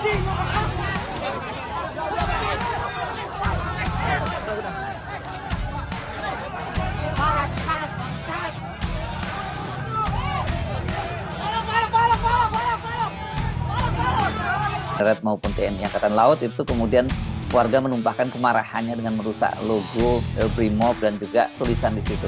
Darat maupun TNI Angkatan Laut itu kemudian warga menumpahkan kemarahannya dengan merusak logo Brimob dan juga tulisan di situ.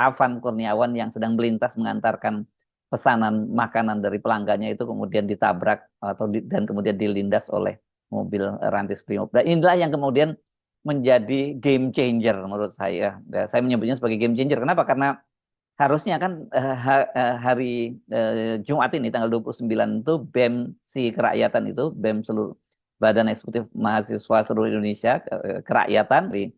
Afan Kurniawan yang sedang melintas mengantarkan pesanan makanan dari pelanggannya itu kemudian ditabrak dan kemudian dilindas oleh mobil Rantis Brimob. Dan inilah yang kemudian menjadi game changer menurut saya. Saya menyebutnya sebagai game changer. Kenapa? Karena harusnya kan hari Jumat ini tanggal 29 itu BEM Kerakyatan itu, BEM seluruh Badan Eksekutif Mahasiswa seluruh Indonesia Kerakyatan di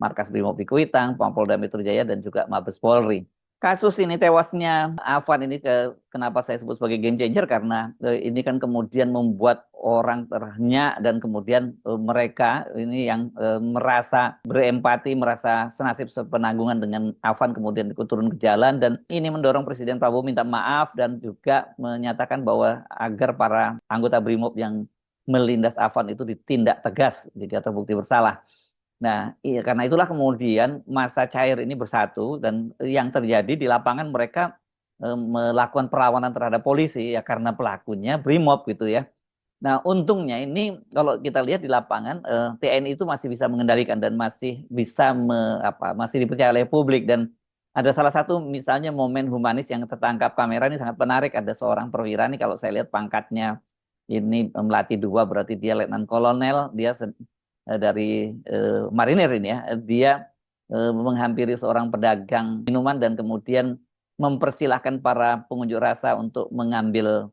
Markas Brimob di Kuitang, Polda Metro Jaya, dan juga Mabes Polri. Kasus ini tewasnya Afan ini kenapa saya sebut sebagai game changer karena ini kan kemudian membuat orang terhenyak dan kemudian mereka ini yang merasa berempati, merasa senasib sepenanggungan dengan Afan kemudian ikut turun ke jalan, dan ini mendorong Presiden Prabowo minta maaf dan juga menyatakan bahwa agar para anggota Brimob yang melindas Afan itu ditindak tegas jika terbukti bersalah. Nah, karena itulah kemudian massa cair ini bersatu dan yang terjadi di lapangan mereka melakukan perlawanan terhadap polisi ya karena pelakunya Brimob gitu ya. Nah, untungnya ini kalau kita lihat di lapangan TNI itu masih bisa mengendalikan dan masih bisa masih dipercaya oleh publik, dan ada salah satu misalnya momen humanis yang tertangkap kamera ini sangat menarik. Ada seorang perwira nih kalau saya lihat pangkatnya ini melati 2 berarti dia letnan kolonel, dia dari marinir ini ya, dia menghampiri seorang pedagang minuman dan kemudian mempersilahkan para pengunjuk rasa untuk mengambil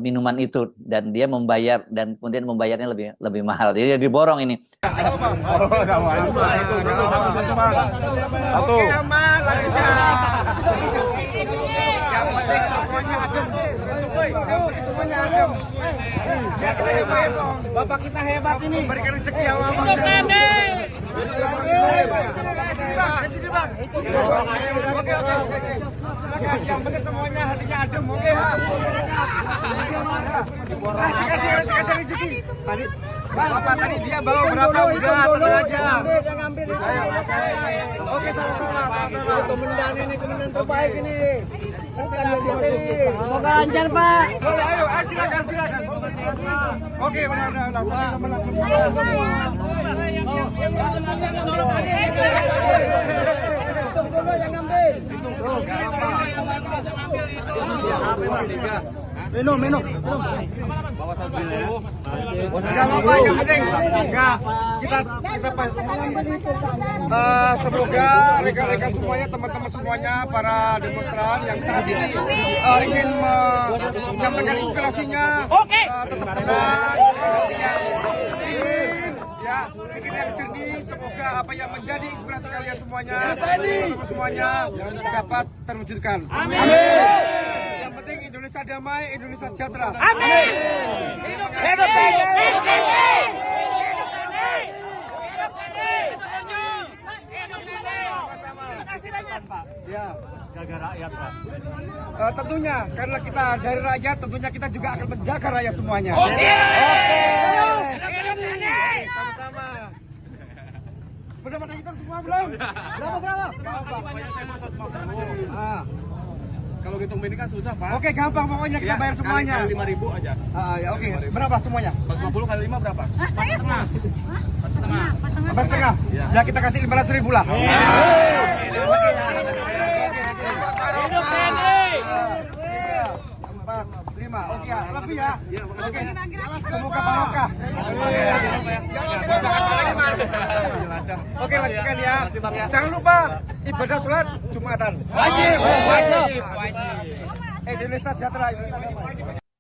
minuman itu, dan dia membayar dan kemudian membayarnya lebih mahal. Jadi dia diborong ini. Oke, aman, yang penting semuanya adem. Yang penting semuanya adem. Ya kita hebat dong. Bapak kita hebat ini. Berikan rezeki sama Bapak. Sini Bang. Oke. Silakan. Yang penting semuanya hatinya adem. Oke. Kasih rezeki. Tadi Bapak tadi dia bawa berapa udah tenang aja. Ayo. Oke, sama-sama. Komandan ini komandan terbaik ini. Semoga lancar Pak. Ayo, silakan. Oke, benar. Minum. Bawa 1. Gak apa-apa, yang penting nggak kita semoga rekan-rekan semuanya, teman-teman semuanya, para demonstran yang saat ini ingin menyampaikan inspirasinya, tetap tenang, ya, ingin yang jernih. Semoga apa yang menjadi inspirasi kalian semuanya, teman-teman semuanya dapat terwujudkan. Amin. Yang penting Indonesia damai, Indonesia sejahtera. Amin. Hidup Ya. Jaga rakyat, Pak. Tentunya karena kita dari rakyat, tentunya kita juga akan menjaga rakyat semuanya. Oke. Sama-sama. Udah pada hitam semua belum? Berapa? Kalau hitung ini kan susah, Pak. Oke, gampang pokoknya kita bayar semuanya. Kali 5.000 aja. Ya, oke. Berapa semuanya? 450 kali 5 berapa? 4,5. 4,5. Ya kita kasih 500.000 lah. Hidup TNI. 4, 5. Oke ya, lebih ya. Oke. Semoga barokah. Oke, lanjutkan ya. Jangan lupa ibadah sholat Jumatan. Wajib. Indonesia sejahtera.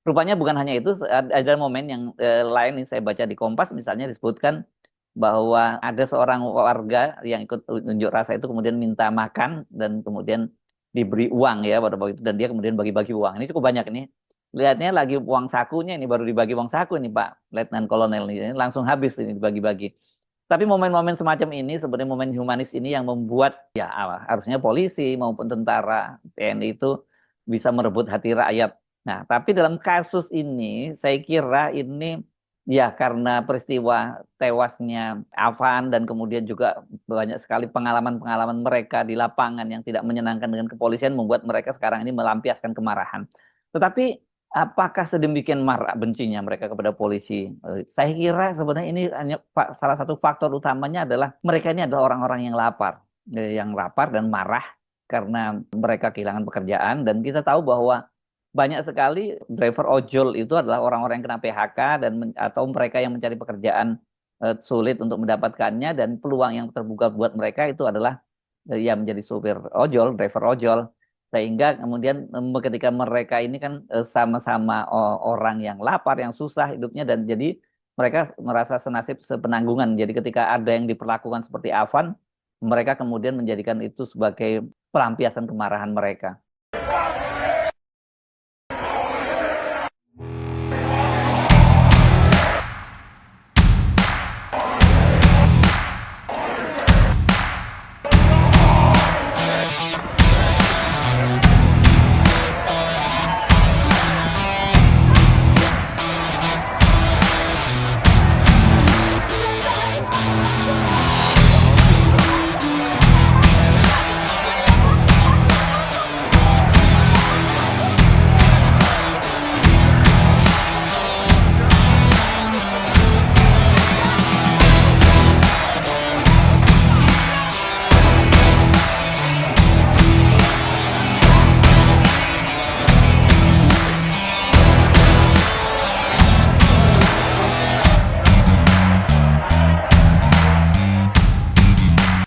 Rupanya bukan hanya itu, ada momen yang lain yang saya baca di Kompas, misalnya disebutkan bahwa ada seorang warga yang ikut unjuk rasa itu kemudian minta makan dan kemudian diberi uang ya pada waktu itu, dan dia kemudian bagi-bagi uang. Ini cukup banyak ini. Lihatnya lagi uang sakunya ini baru dibagi uang saku ini Pak Letnan Kolonel ini langsung habis ini dibagi-bagi. Tapi momen-momen semacam ini sebenarnya momen humanis ini yang membuat ya harusnya polisi maupun tentara TNI itu bisa merebut hati rakyat. Nah, tapi dalam kasus ini saya kira ini ya karena peristiwa tewasnya Afan dan kemudian juga banyak sekali pengalaman-pengalaman mereka di lapangan yang tidak menyenangkan dengan kepolisian membuat mereka sekarang ini melampiaskan kemarahan. Tetapi apakah sedemikian marah bencinya mereka kepada polisi? Saya kira sebenarnya ini hanya salah satu faktor utamanya adalah mereka ini adalah orang-orang yang lapar dan marah karena mereka kehilangan pekerjaan, dan kita tahu bahwa banyak sekali driver ojol itu adalah orang-orang yang kena PHK atau mereka yang mencari pekerjaan sulit untuk mendapatkannya, dan peluang yang terbuka buat mereka itu adalah ya menjadi supir ojol, driver ojol. Sehingga kemudian ketika mereka ini kan sama-sama orang yang lapar, yang susah hidupnya, dan jadi mereka merasa senasib sepenanggungan. Jadi ketika ada yang diperlakukan seperti Afan, mereka kemudian menjadikan itu sebagai pelampiasan kemarahan mereka.